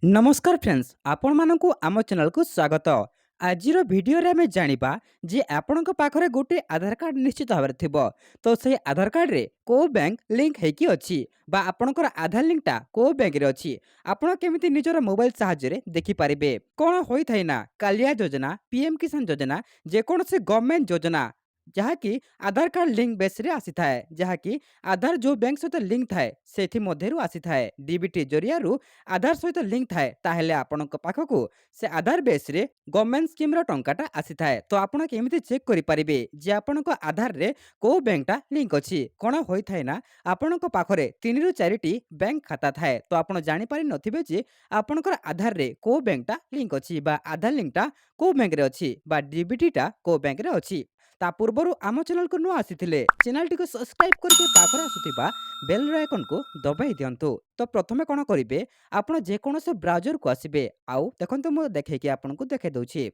नमस्कार फ्रेंड्स आपण मानकु आम चैनल को स्वागत। आज वीडियो रे आमे जानिबा जे आपनक पाखरे गोटे आधार कार्ड निश्चित भाव थिबो तो से आधार कार्ड रे को बैंक लिंक हेकी अछि बा आपनकर आधार लिंक टा को बैंक रे अछि आपण केमिति निजर मोबाइल सहायता रे देखि परिबे कोन होई थाइ ना कालिया योजना पीएम किसान योजना जे कोन से गवर्नमेंट योजना जहाँकि आधार कार्ड लिंक बेस रे आसी थाए जहाँकि आधार जो बैंक सहित लिंक थाए सेठी मध्यरु आसी थाए डीबीटी जरियारु आधार सहित लिंक थाए ताहेले आपनक पाखकु से आधार बेस रे गवर्नमेंट स्कीम रो टंकाटा आसी थाए तो आपण केमिति चेक करि परिबे जे आपनक आधार रे को बैंकटा लिंक अछि कोन होई थाए ना आपनक पाखरे 3 रु 4 टी बैंक खाता थाए तो आपण जानि पारि नथिबे जे आपनकर आधार रे को बैंकटा लिंक अछि बा आधार लिंकटा को बैंक रे अछि बा डीबीटी टा को बैंक रे अछि ता पूर्वरु आम चैनल को नुआ आसीथिले चैनल टी को सब्सक्राइब करके पाखरे आसुथिबा बेल रो आइकन को दबाई दियंतु। तो प्रथमे कोन करिवे आपण जे कोनसे ब्राउजर को आसीबे आउ देखंतु मो देखै कि आपन को देखै दउछि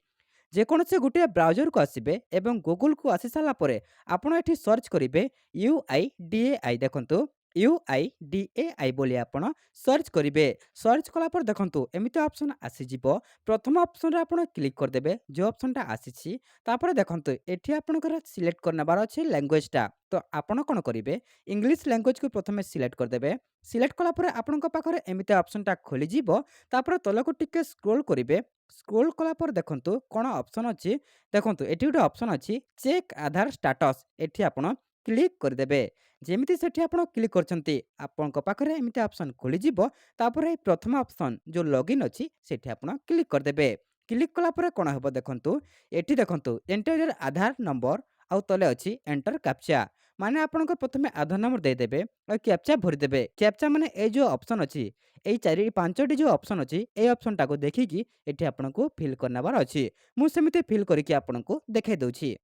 जे कोनसे गुटे ब्राउजर को आसीबे एवं गूगल को आसी साला परे आपण एठी सर्च करिवे यूआईडीएआई देखंतु यूआईडीएआई बोली आपण सर्च करिवे सर्च कला पर देखंतु एमिति ऑप्शन आसी जिवो प्रथम ऑप्शन रे आपण क्लिक कर देबे जो ऑप्शन टा आसीछि तापर देखंतु एठी आपणकर सिलेक्ट करनबार अछि लैंग्वेज टा तो आपण कोन करिवे इंग्लिश लैंग्वेज को प्रथमे सिलेक्ट कर देबे सिलेक्ट कला पर आपणक पाखरे एमिति ऑप्शन टा खोली जिवो तापर तलको टिके स्क्रॉल करिवे स्क्रॉल कला पर देखंतु कोन ऑप्शन अछि देखंतु एठी गोटे ऑप्शन अछि चेक आधार स्टेटस एठी आपण क्लिक कर देबे जेमिति सेठी आपण क्लिक करछंती आपणक पाखरे एमिति ऑप्शन खोली जिवो तापर ए प्रथम ऑप्शन जो लॉगिन अछि सेठी आपण क्लिक कर देबे क्लिक कला पर कोन हेबो देखंतु एठी देखंतु एंटर योर आधार नंबर आउ तले अछि एंटर कैप्चा माने आपणक प्रथमे आधार नंबर दे देबे और कैप्चा भरि देबे कैप्चा माने ए जो ऑप्शन अछि ए चारि पांचटी जो ऑप्शन अछि ए ऑप्शन टाको देखिकी एठी आपणको फिल करनाबार अछि मु सेमिते फिल करिकि आपणको देखाइ दउछि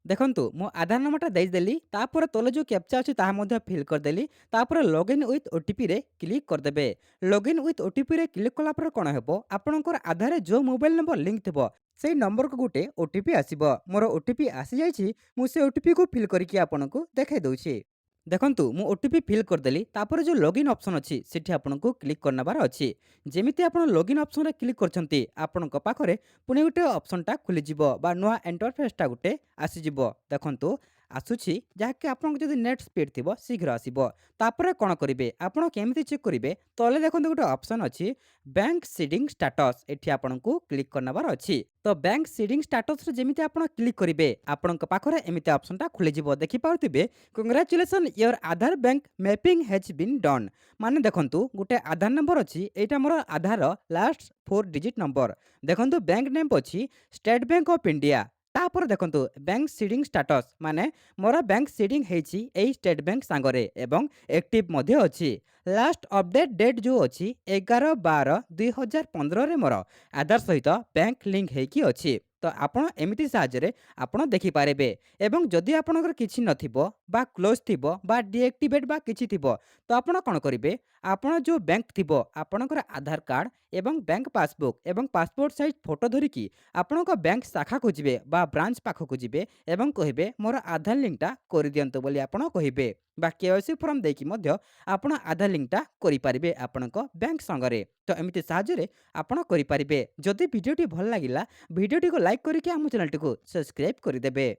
देखंतु मो आधार नंबरटा देई देली तापर तले जो कैप्चा अछि ताहा मध्ये फिल कर देली तापर लॉगिन विथ ओटीपी रे क्लिक कर देबे लॉगिन विथ ओटीपी रे क्लिक कला पर कोन हेबो आपनकर आधार रे जो मोबाइल नंबर लिंक थिबो सेई नंबर को गुटे ओटीपी आसीबो मोर ओटीपी आसी जाईछि मु से ओटीपी को फिल करिकि आपनको देखाइ दउछि देखंतु मु ओटीपी फिल कर देली तापर जो लॉगिन ऑप्शन अछि सेठी आपनको क्लिक करनबार अछि जेमिति आपण लॉगिन ऑप्शन रे क्लिक करछंती आपनक पाखरे पुनी गुटे ऑप्शन टा खुली जिवो बा नुआ इंटरफेस टा गुटे आसी जिवो देखंतु आसुछि जाके आपन जदि नेट स्पीड थिबो शीघ्र आसीबो तापर कोन करिवे आपण केमिति चेक करिवे तले देखंतु गुटे ऑप्शन अछि बैंक सीडिंग स्टेटस एठी आपनको क्लिक करनबार अछि तो बैंक सीडिंग स्टेटस रे जेमिति आपण क्लिक करिवे आपनक पाखरे एमिति ऑप्शन टा खुली जिवो देखि पाउतिबे congratulation your Aadhaar bank mapping has been done माने देखंतु गुटे आधार नंबर अछि एटा मोर आधार लास्ट 4 डिजिट नंबर देखंतु बैंक नेम अछि स्टेट बैंक ऑफ इंडिया तापर देखंतु बैंक सीडिंग स्टेटस माने मोर बैंक सीडिंग हेछि एई स्टेट बैंक सांगरे एवं एक्टिव मध्ये अछि लास्ट अपडेट डेट जो अछि 11/12/2015 रे मोर आधार सहित बैंक लिंक हेकी अछि तो आपण एमिति साहाय्य आपण देखि पारेबे एवं जदि आपणकर किछि नथिबो बा क्लोज थिबो बा डीएक्टिवेट बा किछि थिबो तो आपण कोन करिवे आपण जो बैंक थिबो आपणकर आधार कार्ड एवं बैंक पासबुक एवं पासपोर्ट साइज फोटो धरिकी आपणक बैंक शाखा को जिवे बा ब्रांच पाखो को जिवे एवं कहिबे मोर आधार लिंकटा करि दियंतो बोली आपण कहिबे बा केवाईसी फॉर्म देकी मध्य आपण आधार लिंकटा करि पारिबे आपणक बैंक संगरे तो एमिति साहाय्य आपण करि पारिबे जदि वीडियोटी भल लागिला भिडियोटी को लाइक करके आम चैनल को सब्सक्राइब कर देबे।